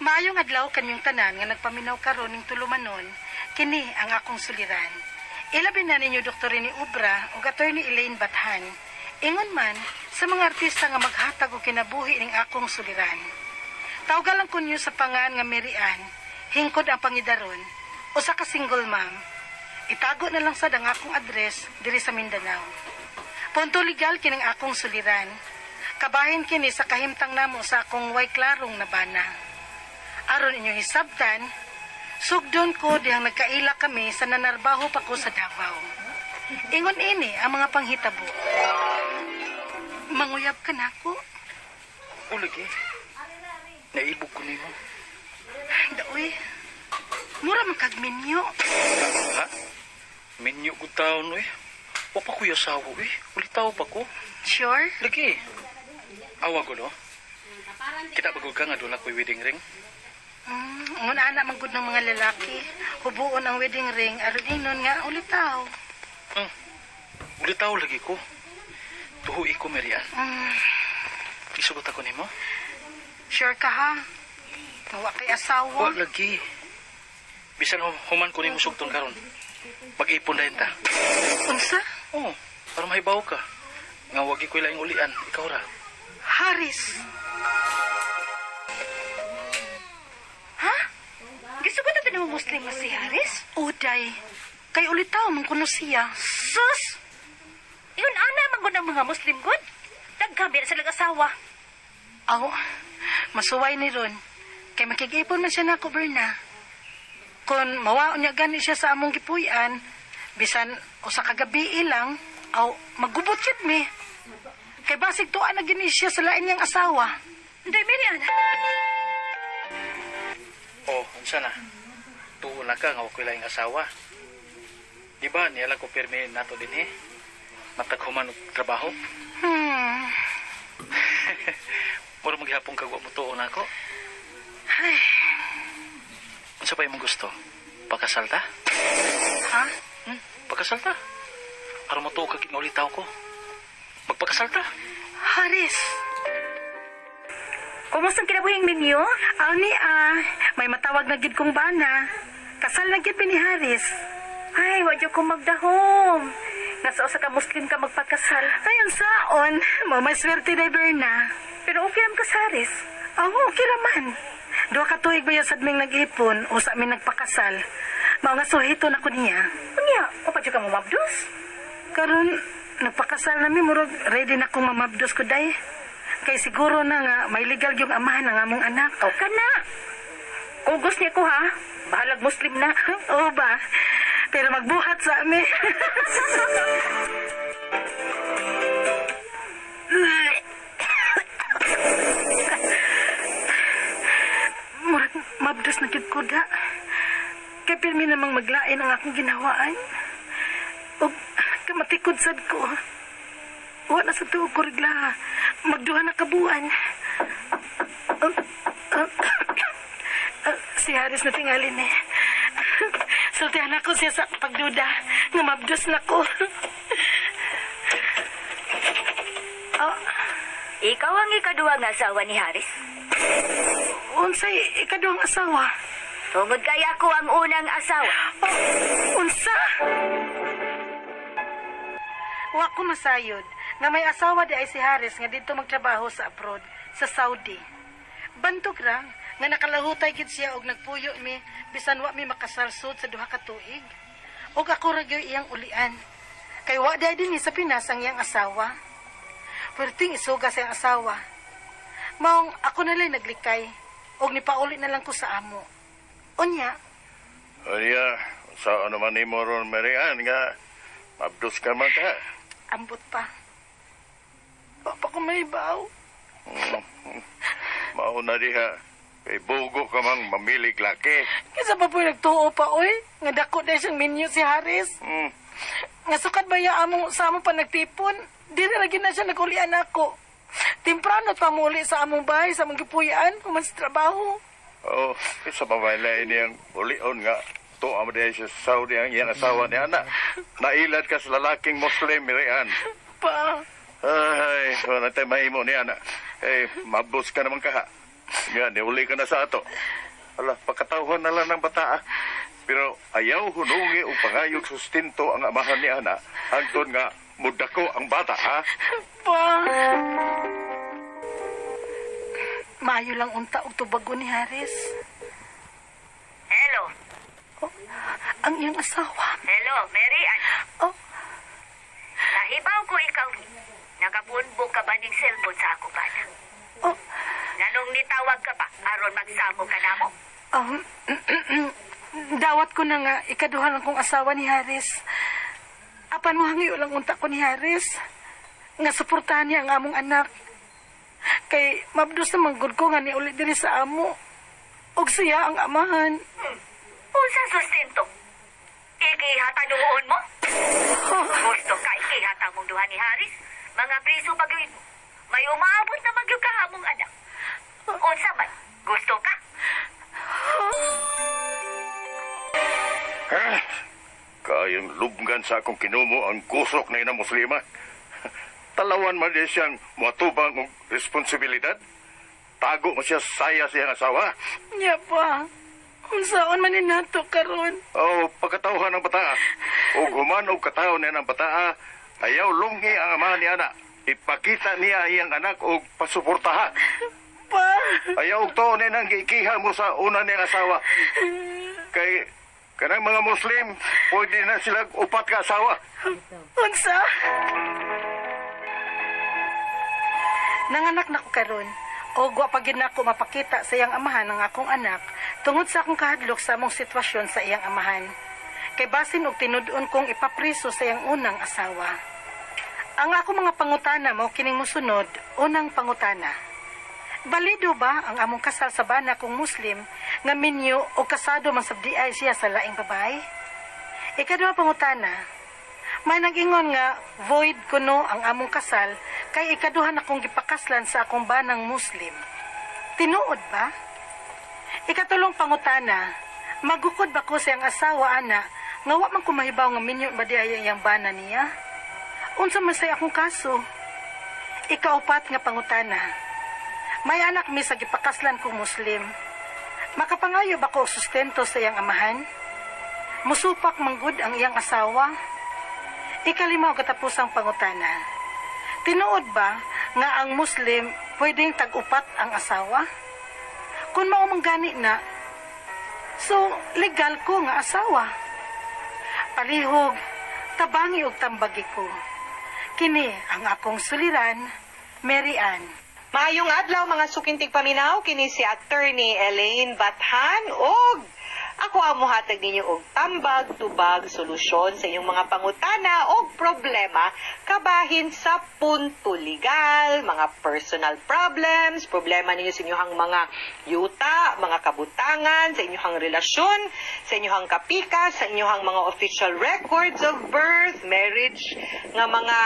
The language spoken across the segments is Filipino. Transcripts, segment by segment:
Maayong adlaw kanyang tanan nga nagpaminaw karon ning tulumanon, kini ang akong suliran. Ilabi na ninyo Dr. ni Ubra ug Attorney Elaine Bathan. Ingon man sa mga artista nga maghatag og kinabuhi ning akong suliran. Tawgalan ko niyo sa pangan nga Mary Ann, hingkod ang pangidaron, usa ka single mom. Itago na lang sad ang akong address diri sa Mindanao. Punto legal kining akong suliran. Kabahin kini sa kahimtang namo sa akong way klarong na bana. Aron inyong hisabtan, sugdon ko dihang nagkaila kami sa nanarbaho pa ko sa Davao. Ingon ini ang mga panghitabo. Manguyab ka na ako. O lagi. Naibog ko nimo. Daoy, mura man kag minyo. Ha? Minyo ko taon eh. Wa pa ko yasawa eh. Ulitaw pa ko. Sure? Lagi. Awa ko no. Kita bagog ka nga doon ako'y wedding ring. Ngun anak man gud ng mga lalaki. Hubuon ang wedding ring aron ingnon nga ulitaw. Ulitaw lagi ko. Tuhui ko, Marian. Isugot ako nimo? Sure ka ha? Nawa kay asawa. Wa lagi. Bisan human ko nimo sugton karon. Mag-ipon dayon ta. Unsa? Oo, para mahibaw ka. Nga wagi ko laing ulian, ikaw ra. Haris. Ha? Gisugot na mo Muslim nga si Haris? Uday. Kay ulitaw man kuno siya. Sus! Yun, ana, manggod ang mga Muslim good. Nagkabir silang asawa. Aw, masuway ni Ron. Kay makikipon man siya na ko, Berna. Kung mawaon niya gani siya sa among gipuy-an, bisan o sa kagabi ilang, aw, magubot yun mi. Kay basig tuan na gini siya sa lain niyang asawa. Hindi, Miriam. Oh, unsa na? Tuon na ka nga wakoy laing asawa. Di ba niyala ko pirmi nato din eh? Mataghuman og trabaho. Mura maghapon kag wa mo tuon ako. Ay. Unsa pa imong gusto? Pakasal ta? Ha? Pakasal ta? Aron mo tuo kag inulitaw ko. Magpakasal ta? Haris. Kumusta ang kinabuhing ninyo? Aw ni may matawag na gid kong bana. Kasal na gid ni Haris. Ay, wadyo ko magdahom. Nasa usa ka Muslim ka magpagkasal. Ayon saon, may swerte na Berna. Pero okay naman ka sa Haris. Okay raman. Duha ka tuig ba sad ming nag-ipon o sa amin nagpakasal. Mao nga suhito na ko niya. Unya, o pa ka mo mabdos? Karon nagpakasal na mi murag ready na kong mamabdos ko day. Kay siguro na nga may legal yung amahan ng among anak. O ka na. Kung gusto niya ko ha, bahalag Muslim na. Oo ba? Pero magbuhat sa amin. Murag mabdos na gid ko da. Kay pirmi namang maglain ang akong ginawaan. O kamatikod sad ko. Wala sa tuog ko rigla. Magduha na kabuan. Si Haris na tingalin eh. Sultihan ako siya sa pagduda. Nga mabdos na ko. Ikaw ang ikaduwa nga asawa ni Haris. Unsay ikaduhang asawa? Tungod kaya ako ang unang asawa. Unsa? Wa ko masayod nga may asawa di ay si Haris nga dito magtrabaho sa abroad, sa Saudi. Bantog ra nga nakalahutay gid siya og nagpuyo mi bisan wa mi makasalsod sa duha ka tuig. Og ako ra gyud iyang ulian. Kay wa di dinhi sa Pinas ang iyang asawa. Perting isuga sa iyang asawa. Maong ako na lang naglikay og nipauli na lang ko sa amo. Unya. Anya, sa ano man ni Moron Marian nga mabdos ka man ka. Ambot pa. Papa ko may baw. Mauna diha. Kay bugo ka mang mamilig laki. Kisa pa po nagtuo pa, oy. Nga dako dahil siyang menu si Haris. Nga sukat ba ya amo sa amo pa nagtipon? Dili lagi na siya nagulian ako. Timprano pa muli sa among bahay, sa among gipuyan, human sa trabaho. Oo, isa pa ba ini ang ulion nga tuwa mo diha sa Saudi ang iyang asawa ni Ana. Nailad ka sa lalaking Muslim, Marian. Pa. Ay, wala tayo mahimo ni Ana. Eh, mabos ka naman ka ha. Nga, niuli ka na sa ato. Ala, pagkatawhan na lang ng bata, ah. Pero ayaw hunungi o pangayog sustinto ang amahan ni Ana. Hangtod nga, mudako ang bata, ha? Pa. Maayo lang unta og tubago ni Haris. Hello. Ang iyang asawa. Hello, Mary Ann. Oh, Nahibaw ko ikaw. Nakabunbog ka ba ng cellphone sa ako ba? oh, Nanong nitawag ka pa, aron magsamo ka na mo? dawat ko na nga, ikaduha lang kong asawa ni Haris. Apan mo hangi lang unta ko ni Haris. Nga suportahan niya ang among anak. Kay mabdos na manggod ko nga ni ulit diri sa amo. Og siya ang amahan. Unsa sustento? Ikihatanuon mo? Gusto ka ikihata mong duha ni Haris? Mga priso pag-uwi mo. May umaabot na magyukahamong anak. Unsa man? Gusto ka? Ha? Kayang lubngan sa akong kinumo ang kusok na ina muslima. Talawan man din siyang matubang og responsibilidad. Tago mo siya saya siyang asawa. Nya pa. Unsaon man ni nato karon? O pagkatawhan ng bata. O human og kataw niya ng bata, ayaw lunghi ang ama ni Ana. Ipakita niya iyang anak og pasuportahan. Pa. Ayaw og to niya nang giikiha mo sa una niyang asawa. Kay kanang mga Muslim, pwede na sila upat ka asawa. Unsa? Nanganak na ko karon. O wa pa gyud nako mapakita sa iyang amahan ng akong anak tungod sa akong kahadlok sa among sitwasyon sa iyang amahan. Kay basin og tinud-on kong ipapriso sa iyang unang asawa. Ang ako mga pangutana mo kining mosunod, unang pangutana. Balido ba ang among kasal sa bana kong Muslim nga minyo o kasado man sabdiay siya sa laing babae? Ikaduha pangutana. May nag-ingon nga void kuno ang among kasal kay ikaduha na kong gipakaslan sa akong banang Muslim. Tinuod ba? Ikatulong pangutana. Magukod ba ko sa iyang asawa ana nga wa man ko mahibaw nga minyo ba di ay iyang bana niya? Unsa man say akong kaso? Ikaupat nga pangutana. May anak mi sa gipakaslan kong Muslim. Makapangayo ba ko og sustento sa iyang amahan? Musupak manggud ang iyang asawa? Ikalimaw katapusang pangutana. Tinuod ba nga ang Muslim pwedeng tag-upat ang asawa? Kung mao man gani na, so legal ko nga asawa. Palihog, tabangi og tambagi ko. Kini ang akong suliran, Mary Ann. Maayong adlaw mga sukintig paminaw, kini si Attorney Elaine Bathan og ako ang muhatag ninyo og tambag, tubag, solusyon sa inyong mga pangutana o problema kabahin sa punto legal, mga personal problems, problema ninyo sa inyong mga yuta, mga kabutangan, sa inyong relasyon, sa inyong kapikas, sa inyong mga official records of birth, marriage, nga mga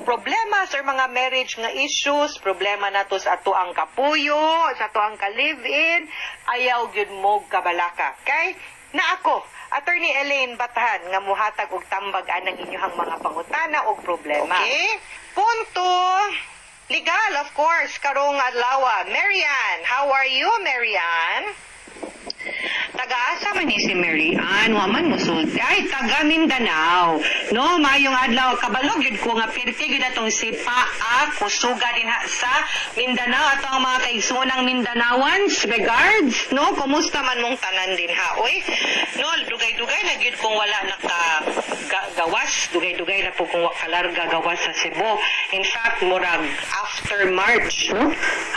problemas or mga marriage nga issues, problema na to sa ato ang kapuyo, sa ato ang ka-live-in, ayaw gyud mo kabalaka. Okay? Na ako, Attorney Elaine Bathan, nga muhatag og tambag anang inyong mga pangutana o problema. Okay? Punto. Legal, of course, karong adlaw. Marian, how are you, Marian? Taga-asa man ni si Mary Ann, waman mo sulti. Ay, taga Mindanao. No, mayong adlaw, kabalog yun ko nga pirti yun atong si Paa, kusuga din ha sa Mindanao. Ato ang mga kaigsunang Mindanawans, regards, no? Kumusta man mong tanan din ha? Uy, no, dugay-dugay na yun kung wala nakagawas, dugay-dugay na po kung wakalarga gawas sa Cebu. In fact, murag after March, no?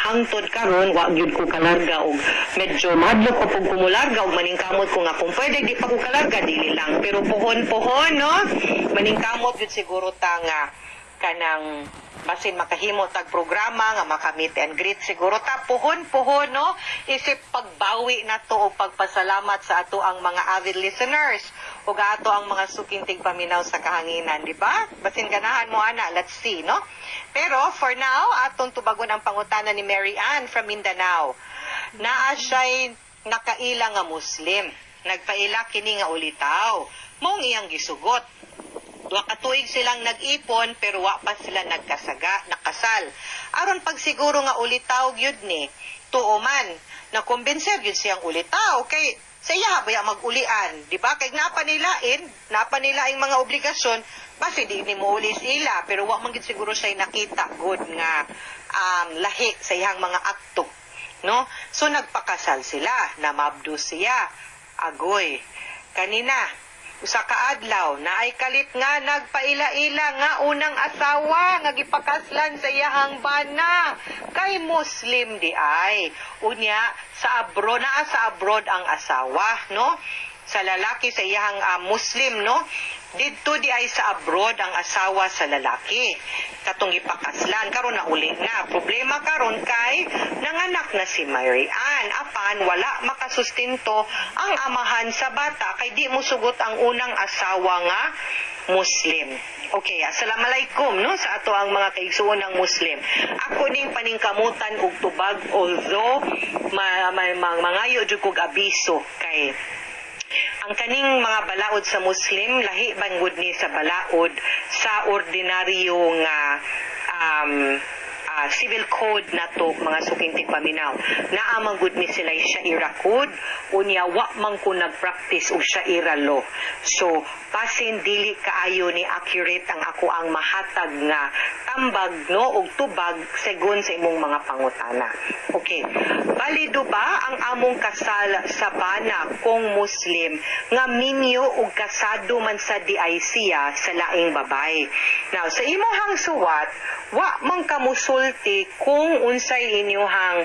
Hangtod karon wa gyud ko kalarga og medyo madlo ko pag kumularga og maningkamot ko nga kung pwede di pa ko kalarga dili lang pero pohon-pohon no maningkamot gyud siguro ta nga kanang basin makahimo tag programa nga maka-meet and greet siguro ta pohon-pohon no isip pagbawi na to o pagpasalamat sa ato ang mga avid listeners ug ato ang mga sukintig paminaw sa kahanginan di ba basin ganahan mo ana let's see no pero for now atong tubagon ang pangutana ni Mary Ann from Mindanao naa siya'y nakaila nga Muslim nagpaila kini nga ulitaw mong iyang gisugot. Duha ka tuig silang nag-ipon pero wa pa sila nakasal. Aron pag siguro nga ulitaw gyud ni tuo man na kumbinser gyud siyang ulitaw kay sa iya baya mag-ulian, di ba? Kay napa nila ang mga obligasyon, basi di ni mo uli sila, pero wa man gid siguro siya nakita good nga lahi sa iyang mga akto, no? So nagpakasal sila, namabdo siya. Agoy, kanina usa ka adlaw na ay kalit nga nagpaila-ila nga unang asawa nga gipakaslan sa iyahang bana kay Muslim di ay unya sa abroad ang asawa, no? Sa lalaki sa iyahang Muslim, no? Dito di ay sa abroad ang asawa sa lalaki katong ipakaslan karon na uli na problema karon kay nanganak na si Mary Ann apan wala makasustento ang amahan sa bata kay di mo sugot ang unang asawa nga Muslim. Okay, assalamualaikum no sa ato ang mga kaigsuon ng Muslim. Ako ning paningkamutan og tubag although mangayo jud kog abiso kay ang kaning mga balaod sa Muslim lahi bangod ni sa balaod sa ordinaryo nga civil code na to mga sukintig paminaw naa man gud ni sila Sharia code unya wa man ko nagpractice og Sharia law. So pasin dili kaayo ni accurate ang ako ang mahatag nga tambag no og tubag segon sa imong mga pangutana. Okay, balido ba ang among kasal sa bana kung Muslim nga minyo og kasado man sa di ay siya sa laing babay? Now sa imong suwat wa man kamusulti kung unsay inyuhang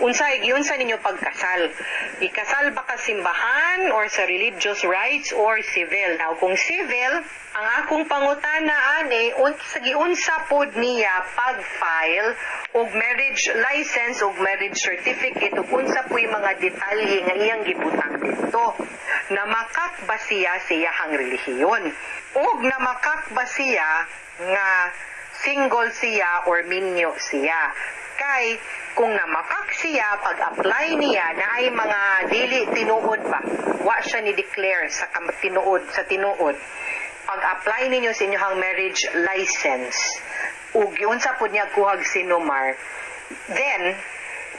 unsay ninyo pagkasal. Ikasal ba ka simbahan or sa religious rights or civil? Now kung civil, ang akong pangutana ani giunsa pod niya pag-file og marriage license og marriage certificate ug unsa po'y mga detalye nga iyang gibutang dito. Namakak ba siya sa iyahang relihiyon? Og namakak ba siya nga single siya or minyo siya? Kay kung namakak siya pag-apply niya na ay mga dili tinuod ba wa siya ni declare sa tinuod pag-apply ninyo sa inyong marriage license ug giunsa pud niya kuhag sinumar then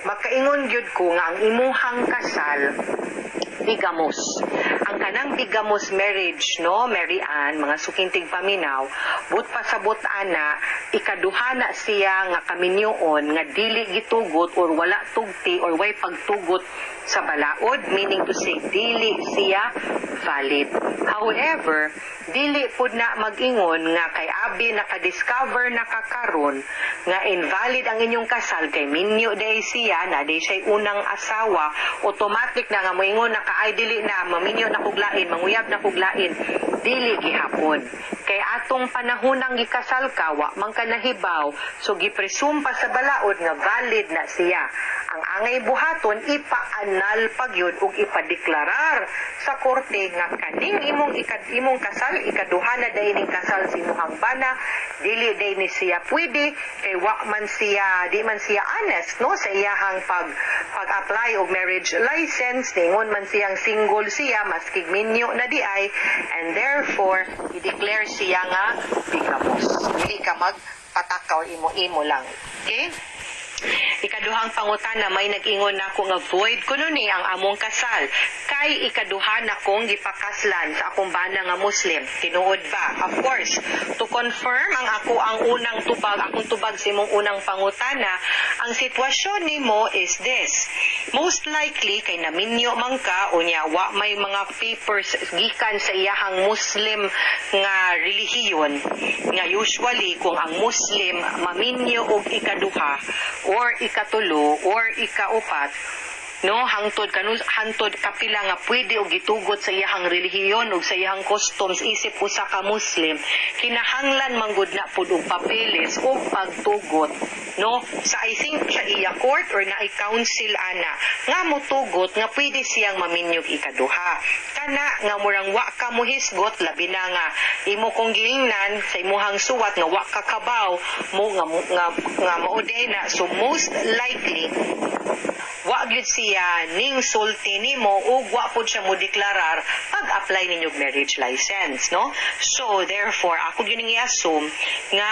makaingon gyud ko nga ang imuhang kasal bigamos. Ang kanang bigamos marriage, no, Mary Ann, mga sukintig paminaw, but pasabot ana, ikaduha na siya nga kaminyoon, nga dili gitugot or wala tugti or way pagtugot sa balaod, meaning to say, dili siya valid. However, dili pud na mag-ingon nga kay abi naka-discover nakakaron nga invalid ang inyong kasal kay minyo day siya na day siya unang asawa, automatic na nga moingon na kaay dili na maminyo na kuglain, manguyab na kuglain, dili gihapon. Kay atong panahonang gikasal ka, wa man ka nahibaw, so gipresume pa sa balaod nga valid na siya. Ang angay buhaton, ipaanal pagyud ug ipadeklarar sa korte nga kaning imong kasal, ikaduha na day ning kasal sa imuhang bana, dili day ni siya pwede, kay wa man siya, di man siya honest, no, sa iyahang pag-apply og marriage license, ningon man siyang single siya, maskig minyo na di ay, and therefore, i-declare siya nga bigamos. Dili ka magpataka or imo-imo lang. Okay? Ikaduhang pangutana may nag-ingon na ako nga void kuno ni ang among kasal kay ikaduha na kong gipakaslan sa akong bana nga Muslim. Tinuod ba? Of course, to confirm ang unang tubag sa imong unang pangutana, ang sitwasyon nimo is this. Most likely kay naminyo man ka unya wa may mga papers gikan sa iyahang Muslim nga relihiyon nga usually kung ang Muslim maminyo og ikaduha or ikatulo or ikaupat, no, hangtod kapila nga pwede og gitugot sa iyahang relihiyon ug sa iyahang customs isip usa ka Muslim, kinahanglan manggod na pud og papeles og pagtugot, no, sa I think sa iya court or na council ana nga motugot nga pwede siyang maminyog ikaduha. Kana nga murang wa ka mohisgot labi na nga imo kong giingnan sa imuhang suwat nga wa ka kabaw mo nga mauday na, so most likely wa gyud siya ning sulti nimo ug wa pud siya mo deklarar pag-apply ninyo marriage license, no? So therefore ako gyud ning i-assume nga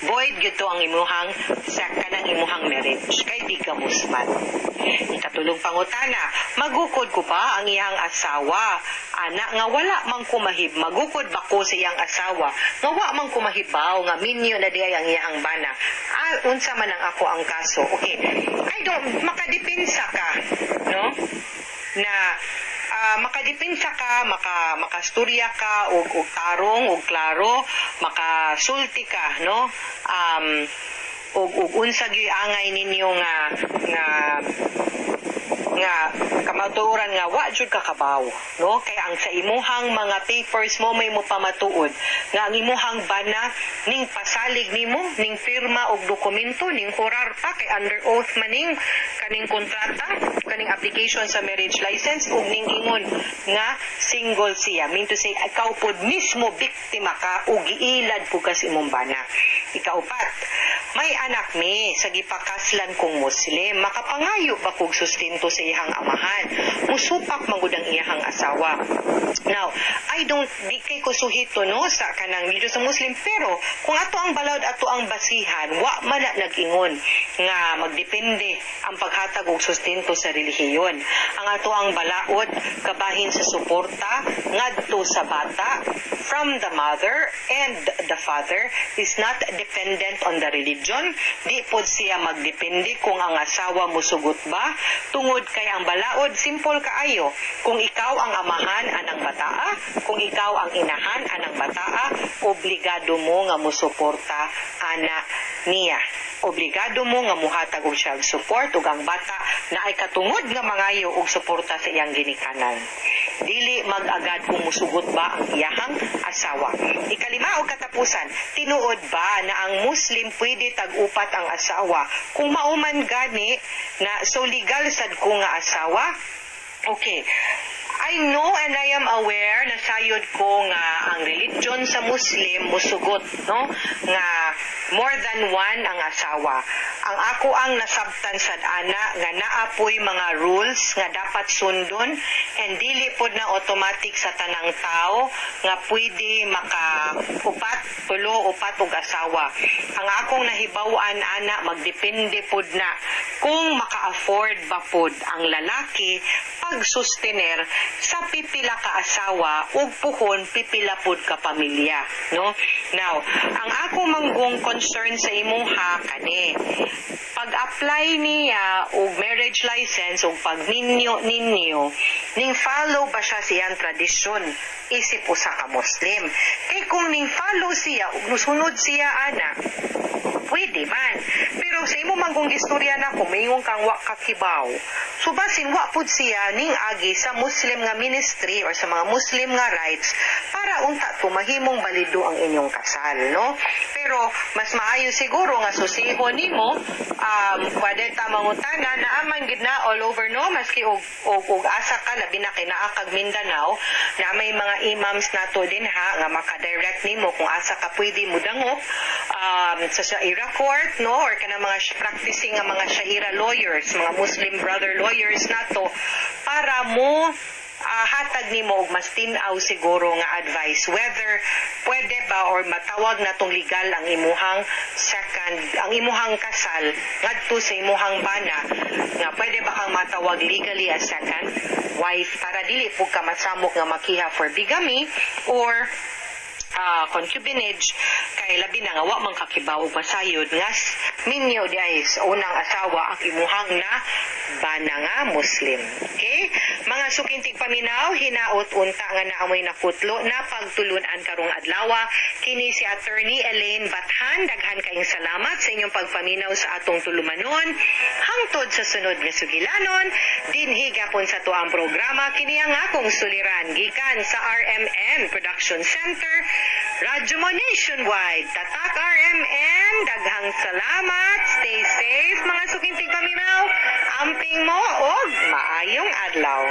void gyud to ang imuhang sa kanang imuhang marriage kay di ka musmat. Ikatulong pangutana, magukod ko ba ang iyang asawa? Ana nga wala man kumahib, magukod ba ko sa iyang asawa? Nga wa man kumahibaw nga minyo na di ay ang iyang bana. Unsa man ang ako ang kaso. Okay. I don't makadepensa ka, no? Na makadipinsa ka, makasturya ka og tarong og klaro, makasulti ka, no? Og unsa gyud angay ninyo nga kamatuoran nga wa jud ka kabaw, no? Kay ang sa imuhang mga papers mo may mo pamatuod nga ang imuhang bana ning pasalig nimo ning firma og dokumento ning hurar pa kay under oath maning kaning kontrata kaning application sa marriage license ug ning ingon nga single siya, mean to say ikaw pod mismo biktima ka ug giilad pud ka sa imong bana. Ikaupat, may anak mi sa gipakaslan kong Muslim, makapangayo ba kog sustento sa iyang amahan? Musupak manggod ang iyang asawa. Now, di kay ko suhito no sa kanang medyo sa Muslim, pero kung ato ang balawd ato ang basihan, wa man na nag-ingon nga magdepende ang paghatag og sustento sa relihiyon. Ang ato ang balaod kabahin sa suporta ngadto sa bata from the mother and the father is not dependent on the religion. Di pod siya magdepende kung ang asawa musugot ba, tungod kay ang balaod simple kaayo. Kung ikaw ang amahan anang bataa, kung ikaw ang inahan anang bataa, obligado mo nga musuporta ana niya. Obligado mo nga muhatag og child support ug ang bata na ay katungod nga mangayo og suporta sa iyang ginikanan. Dili mag-agad kung musugot ba ang iyahang asawa. Ikalima og katapusan, tinuod ba na ang Muslim pwede tag-upat ang asawa kung mauman gani na so legal sad ko nga asawa? Okay. I know and I am aware na sayod ko nga ang religion sa Muslim musugot, no? Nga more than one ang asawa. Ang ako ang nasabtan sad ana nga naapoy mga rules nga dapat sundon and dili pod na automatic sa tanang tao nga pwede maka-upat, tulo, upat og asawa. Ang akong nahibaw-an ana magdepende pod na kung maka-afford ba pod ang lalaki pag-sustener sa pipila ka asawa ug puhon pipila pod ka pamilya, no? Now, ang ako manggong concern sa imuha kani pag-apply niya og marriage license ug pagninyo ning follow ba siya siyang tradisyon isip usa ka Muslim. Kay kung ning follow siya ug musunod siya ana pwede man. Pero sa imo manggong istorya na kumingon kang wa kakibaw. So basin wa pud siya ning agi sa Muslim nga ministry or sa mga Muslim nga rights para unta tumahimong balido ang inyong kasal, no? Pero mas maayo siguro nga susihon nimo pwede ta mangutana na amang gid na all over, no, maski og asa ka labi na kay naa kag Mindanao na may mga imams nato din ha nga maka-direct nimo kung asa ka pwede mo dangop sa Sharia court, no, or kana mga practicing nga mga Sharia lawyers, mga Muslim brother lawyers nato para mo hatag nimo og mas tin-aw siguro nga advice whether pwede ba or matawag natong legal ang imuhang kasal ngadto sa imuhang bana nga pwede ba kang matawag legally as second wife para dili pug ka masamok nga makiha for bigamy or concubinage kay labi na nga wa man kakibaw og masayod nga minyo di ay sa unang asawa ang imuhang na bana nga Muslim. Okay? Mga sukintig paminaw, hinaot unta nga naamoy nakutlo na pagtulunan karong adlawa kini si Attorney Elaine Bathan. Daghan kaayong salamat sa inyong pagpaminaw sa atong tulumanon hangtod sa sunod nga sugilanon dinhi gapon sa tuang programa kini ang akong suliran gikan sa RMN Production Center Radyo mo nationwide. Tatak RMN, daghang salamat. Stay safe mga sukintig paminaw. Amping mo og maayong adlaw.